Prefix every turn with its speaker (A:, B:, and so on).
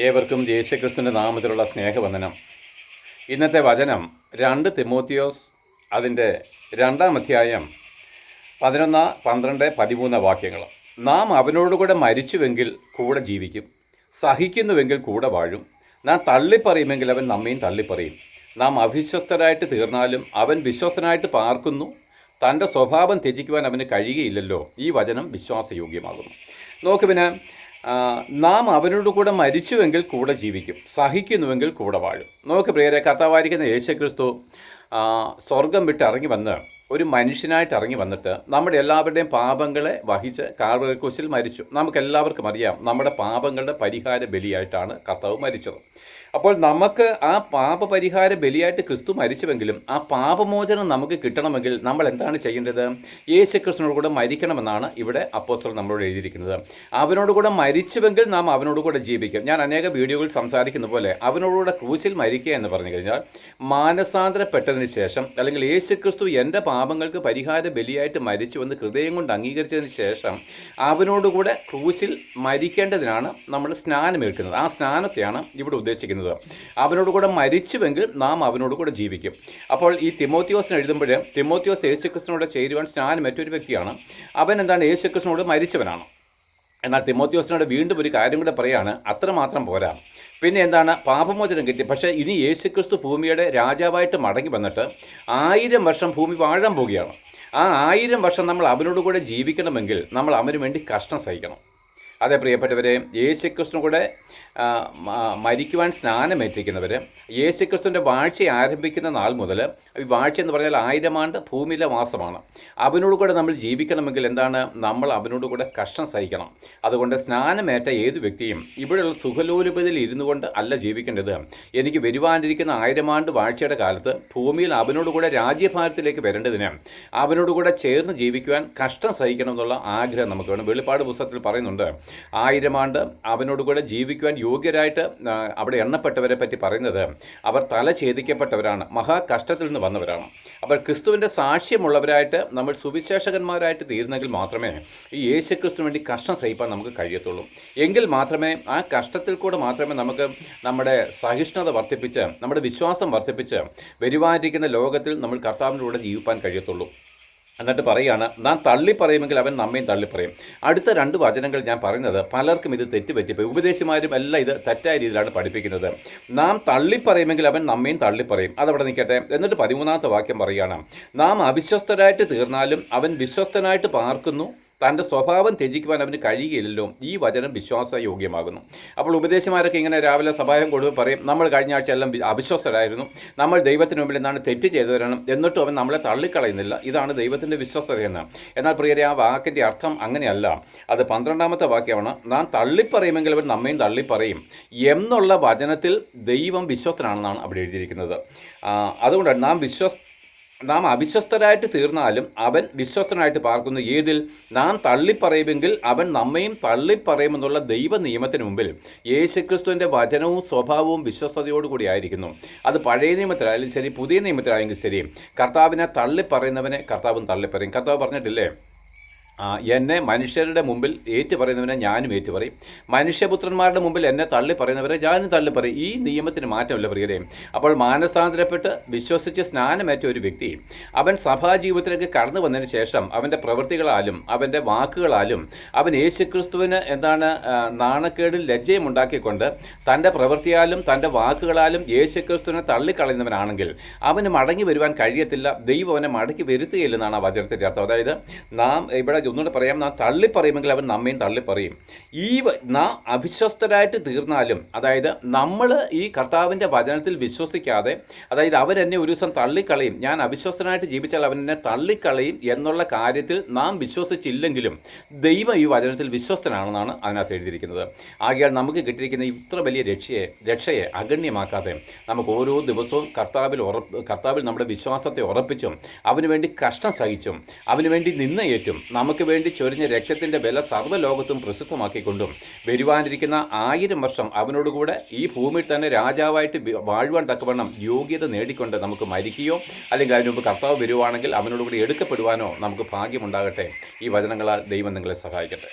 A: ഏവർക്കും യേശുക്രിസ്തുവിൻ്റെ നാമത്തിലുള്ള സ്നേഹവന്ദനം. ഇന്നത്തെ വചനം 2 തിമോത്തിയോസ് അതിൻ്റെ 2-ാം അധ്യായം 11, 12, 13 വാക്യങ്ങൾ. നാം അവനോടുകൂടെ മരിച്ചുവെങ്കിൽ കൂടെ ജീവിക്കും, സഹിക്കുന്നുവെങ്കിൽ കൂടെ വാഴും. നാം തള്ളിപ്പറയുമെങ്കിൽ അവൻ നമ്മയും തള്ളിപ്പറയും. നാം അവിശ്വസ്തരായിട്ട് തീർന്നാലും അവൻ വിശ്വസ്തനായിട്ട് പാർക്കുന്നു. തൻ്റെ സ്വഭാവം ത്യജിക്കുവാൻ അവന് കഴിയുകയില്ലല്ലോ. ഈ വചനം വിശ്വാസയോഗ്യമാകുന്നു. നോക്ക്, പിന്നെ നാം അവനോട് കൂടെ മരിച്ചുവെങ്കിൽ കൂടെ ജീവിക്കും, സഹിക്കുന്നുവെങ്കിൽ കൂടെ വാഴും. നോക്ക് പ്രിയരെ, കർത്താവായിരിക്കുന്ന യേശുക്രിസ്തു സ്വർഗം വിട്ട് ഇറങ്ങി വന്ന് ഒരു മനുഷ്യനായിട്ട് ഇറങ്ങി വന്നിട്ട് നമ്മുടെ എല്ലാവരുടെയും പാപങ്ങളെ വഹിച്ച് കാൽവരി ക്രൂശിൽ മരിച്ചു. നമുക്കെല്ലാവർക്കും അറിയാം, നമ്മുടെ പാപങ്ങളുടെ പരിഹാര ബലിയായിട്ടാണ് കർത്താവ് മരിച്ചത്. അപ്പോൾ നമുക്ക് ആ പാപപരിഹാര ബലിയായിട്ട് ക്രിസ്തു മരിച്ചുവെങ്കിലും ആ പാപമോചനം നമുക്ക് കിട്ടണമെങ്കിൽ നമ്മൾ എന്താണ് ചെയ്യേണ്ടത്? യേശുക്രിസ്തുവിനോട് കൂടെ മരിക്കണമെന്നാണ് ഇവിടെ അപ്പോസ്തലൻ നമ്മളോട് എഴുതിയിരിക്കുന്നത്. അവനോട് കൂടെ മരിച്ചുവെങ്കിൽ നാം അവനോട് കൂടെ ജീവിക്കും. ഞാൻ അനേക വീഡിയോകളിൽ സംസാരിക്കുന്ന പോലെ അവനോടുകൂടെ ക്രൂശിൽ മരിക്കുക എന്ന് പറഞ്ഞു കഴിഞ്ഞാൽ മാനസാന്തരപ്പെട്ടതിന് ശേഷം, അല്ലെങ്കിൽ യേശുക്രിസ്തു എൻ്റെ പാപങ്ങൾക്ക് പരിഹാര ബലിയായിട്ട് മരിച്ചുവെന്ന് ഹൃദയം കൊണ്ട് അംഗീകരിച്ചതിന് ശേഷം അവനോടുകൂടെ ക്രൂശിൽ മരിക്കേണ്ടതിനാണ് നമ്മൾ സ്നാനമേൽക്കുന്നത്. ആ സ്നാനത്തെയാണ് ഇവിടെ ഉദ്ദേശിക്കുന്നത്. അവനോടുകൂടെ മരിച്ചുവെങ്കിൽ നാം അവനോടുകൂടെ ജീവിക്കും. അപ്പോൾ ഈ തിമോത്തിയോസിന് എഴുതുമ്പോൾ തിമോത്തിയോസ് യേശുക്രിസ്തുവിനോട് ചേരുവാൻ സ്നാനമേറ്റ ഒരു വ്യക്തിയാണ്. അവൻ എന്താണ്? യേശുക്രിസ്തുവിനോട് മരിച്ചവനാണ്. എന്നാൽ തിമോത്തിയോസിനോട് വീണ്ടും ഒരു കാര്യം കൂടെ പറയാണ്, അത്രമാത്രം പോരാ. പിന്നെ എന്താണ്? പാപമോചനം കിട്ടി. പക്ഷേ ഇനി യേശുക്രിസ്തു ഭൂമിയുടെ രാജാവായിട്ട് മടങ്ങി വന്നിട്ട് 1000 വർഷം ഭൂമി വാഴാൻ പോവുകയാണ്. ആ 1000 വർഷം നമ്മൾ അവനോട് കൂടെ ജീവിക്കണമെങ്കിൽ നമ്മൾ അവന് വേണ്ടി കഷ്ടം സഹിക്കണം. അതെ പ്രിയപ്പെട്ടവരെ, യേശുക്രിസ്തുവിന് കൂടെ മരിക്കുവാൻ സ്നാനമേറ്റിരിക്കുന്നവർ യേശുക്രിസ്തുവിൻ്റെ വാഴ്ച ആരംഭിക്കുന്ന നാൾ മുതൽ, ഈ വാഴ്ച എന്ന് പറഞ്ഞാൽ 1000 ആണ്ട് ഭൂമിയിലെ വാസമാണ്. അവനോട് കൂടെ നമ്മൾ ജീവിക്കണമെങ്കിൽ എന്താണ്? നമ്മൾ അവനോട് കൂടെ കഷ്ടം സഹിക്കണം. അതുകൊണ്ട് സ്നാനമേറ്റ ഏത് വ്യക്തിയും ഇവിടെയുള്ള സുഖലോലുപതിൽ ഇരുന്നു കൊണ്ട് അല്ല ജീവിക്കേണ്ടത്. എനിക്ക് വരുവാനിരിക്കുന്ന 1000 ആണ്ട് വാഴ്ചയുടെ കാലത്ത് ഭൂമിയിൽ അവനോട് കൂടെ രാജ്യഭാരത്തിലേക്ക് വരേണ്ടതിന് അവനോട് കൂടെ ചേർന്ന് ജീവിക്കുവാൻ കഷ്ടം സഹിക്കണം എന്നുള്ള ആഗ്രഹം നമുക്ക് വേണം. വെളിപ്പാട് പുസ്തകത്തിൽ പറയുന്നുണ്ട്, 1000 ആണ്ട് അവനോട് കൂടെ ജീവിക്കുവാൻ യോഗ്യരായിട്ട് അവിടെ എണ്ണപ്പെട്ടവരെ പറ്റി പറയുന്നത് അവർ തല ഛേദിക്കപ്പെട്ടവരാണ്, മഹാകഷ്ടത്തിൽ നിന്ന് വന്നവരാണ്. അപ്പോൾ ക്രിസ്തുവിൻ്റെ സാക്ഷ്യമുള്ളവരായിട്ട് നമ്മൾ സുവിശേഷകന്മാരായിട്ട് തീർന്നെങ്കിൽ മാത്രമേ ഈ യേശുക്രിസ്തുവിന് വേണ്ടി കഷ്ടം സഹിപ്പാൻ നമുക്ക് കഴിയത്തുള്ളൂ. എങ്കിൽ മാത്രമേ ആ കഷ്ടത്തിൽ കൂടെ മാത്രമേ നമുക്ക് നമ്മുടെ സഹിഷ്ണുത വർദ്ധിപ്പിച്ച്, നമ്മുടെ വിശ്വാസം വർദ്ധിപ്പിച്ച് വരുവാനിരിക്കുന്ന ലോകത്തിൽ നമ്മൾ കർത്താവിൻ്റെ ജീവിപ്പാൻ കഴിയത്തുള്ളൂ. എന്നിട്ട് പറയുകയാണ്, നാം തള്ളിപ്പറയുമെങ്കിൽ അവൻ നമ്മയും തള്ളിപ്പറയും. അടുത്ത 2 വചനങ്ങൾ ഞാൻ പറയുന്നത് പലർക്കും ഇത് തെറ്റുപറ്റിപ്പോയി. ഉപദേശിമാരും എല്ലാം ഇത് തെറ്റായ രീതിയിലാണ് പഠിപ്പിക്കുന്നത്. നാം തള്ളിപ്പറയുമെങ്കിൽ അവൻ നമ്മയും തള്ളിപ്പറയും. അതവിടെ നിൽക്കട്ടെ. എന്നിട്ട് 13-ാമത്തെ വാക്യം പറയുകയാണ്, നാം അവിശ്വസ്തരായിട്ട് തീർന്നാലും അവൻ വിശ്വസ്തനായിട്ട് പാർക്കുന്നു. തൻ്റെ സ്വഭാവം ത്യജിക്കുവാൻ അവന് കഴിയുകയില്ലല്ലോ. ഈ വചനം വിശ്വാസയോഗ്യമാകുന്നു. അപ്പോൾ ഉപദേശിമാരൊക്കെ ഇങ്ങനെ രാവിലെ സഭായം കൊടുത്ത് പറയും, നമ്മൾ കഴിഞ്ഞ ആഴ്ച എല്ലാം അവിശ്വസ്തരായിരുന്നു, നമ്മൾ ദൈവത്തിന് മുമ്പിൽ എന്താണ് തെറ്റ് ചെയ്തവരാണ്, എന്നിട്ടും അവൻ നമ്മളെ തള്ളിക്കളയുന്നില്ല. ഇതാണ് ദൈവത്തിൻ്റെ വിശ്വസ്തതയെന്ന്. എന്നാൽ പ്രിയരെ, ആ വാക്കിൻ്റെ അർത്ഥം അങ്ങനെയല്ല. അത് 12-ാമത്തെ വാക്യമാണ്. നാം തള്ളിപ്പറയുമെങ്കിൽ അവൻ നമ്മയും തള്ളിപ്പറയും എന്നുള്ള വചനത്തിൽ ദൈവം വിശ്വസ്തനാണെന്നാണ് അവിടെ എഴുതിയിരിക്കുന്നത്. അതുകൊണ്ടാണ് നാം അവിശ്വസ്തരായിട്ട് തീർന്നാലും അവൻ വിശ്വസ്തനായിട്ട് പാർക്കുന്നു. ഏതിൽ? നാം തള്ളിപ്പറയുമെങ്കിൽ അവൻ നമ്മയും തള്ളിപ്പറയുമെന്നുള്ള ദൈവ നിയമത്തിന് മുമ്പിൽ യേശുക്രിസ്തുവിൻ്റെ വചനവും സ്വഭാവവും വിശ്വസ്തയോടുകൂടി ആയിരിക്കുന്നു. അത് പഴയ നിയമത്തിലായാലും ശരി, പുതിയ നിയമത്തിലായെങ്കിലും ശരി, കർത്താവിനെ തള്ളിപ്പറയുന്നവനെ കർത്താവും തള്ളിപ്പറയും. കർത്താവ് പറഞ്ഞിട്ടില്ലേ, എന്നെ മനുഷ്യരുടെ മുമ്പിൽ ഏറ്റുപറയുന്നവനെ ഞാനും ഏറ്റുപറയും, മനുഷ്യപുത്രന്മാരുടെ മുമ്പിൽ എന്നെ തള്ളിപ്പറയുന്നവരെ ഞാനും തള്ളിപ്പറയും. ഈ നിയമത്തിന് മാറ്റമില്ല പ്രിയരെ. അപ്പോൾ മാനസാന്തരപ്പെട്ട് വിശ്വസിച്ച് സ്നാനമേറ്റ ഒരു വ്യക്തി അവൻ സഭാജീവിതത്തിലേക്ക് കടന്നു വന്നതിന് ശേഷം അവൻ്റെ പ്രവൃത്തികളാലും അവൻ്റെ വാക്കുകളാലും അവൻ യേശുക്രിസ്തുവിന് എന്താണ് നാണക്കേടും ലജ്ജയും ഉണ്ടാക്കിക്കൊണ്ട് തൻ്റെ പ്രവൃത്തിയാലും തൻ്റെ വാക്കുകളാലും യേശുക്രിസ്തുവിനെ തള്ളിക്കളയുന്നവനാണെങ്കിൽ അവന് മടങ്ങി വരുവാൻ കഴിയത്തില്ല. ദൈവം അവനെ മടക്കി വരുത്തുകയില്ലെന്നാണ് ആ വചനത്തിൻ്റെ അർത്ഥം. അതായത് നാം ഇവിടെ ഒന്നുകൂടെ പറയാം, നാം തള്ളിപ്പറയുമെങ്കിൽ അവൻ നമ്മയും തള്ളിപ്പറയും. നാം അവിശ്വസ്തരായിട്ട് തീർന്നാലും, അതായത് നമ്മൾ ഈ കർത്താവിൻ്റെ വചനത്തിൽ വിശ്വസിക്കാതെ, അതായത് അവൻ എന്നെ ഒരു ദിവസം തള്ളിക്കളയും, ഞാൻ അവിശ്വസ്തനായിട്ട് ജീവിച്ചാൽ അവൻ എന്നെ തള്ളിക്കളയും എന്നുള്ള കാര്യത്തിൽ നാം വിശ്വസിച്ചില്ലെങ്കിലും ദൈവം ഈ വചനത്തിൽ വിശ്വസ്തനാണെന്നാണ് അതിനകത്ത് എഴുതിയിരിക്കുന്നത്. ആകയാൽ നമുക്ക് കിട്ടിയിരിക്കുന്ന ഇത്ര വലിയ രക്ഷയെ അഗണ്യമാക്കാതെ നമുക്ക് ഓരോ ദിവസവും കർത്താവിൽ നമ്മുടെ വിശ്വാസത്തെ ഉറപ്പിച്ചും അവന് വേണ്ടി കഷ്ടം സഹിച്ചും അവന് വേണ്ടി നിന്നയേറ്റും നമുക്ക് വേണ്ടി ചൊരിഞ്ഞ രക്തത്തിൻ്റെ വില സർവ്വലോകത്തും പ്രസിദ്ധമാക്കിക്കൊണ്ടും വരുവാനിരിക്കുന്ന 1000 വർഷം അവനോടുകൂടെ ഈ ഭൂമിയിൽ തന്നെ രാജാവായിട്ട് വാഴുവാൻ തക്കവണ്ണം യോഗ്യത നേടിക്കൊണ്ട് നമുക്ക് മരിക്കുകയോ അല്ലെങ്കിൽ അതിനു മുമ്പ് കർത്താവ് വരുവാണെങ്കിൽ അവനോടുകൂടി എടുക്കപ്പെടുവാനോ നമുക്ക് ഭാഗ്യമുണ്ടാകട്ടെ. ഈ വചനങ്ങളാൽ ദൈവം നിങ്ങളെ സഹായിക്കട്ടെ.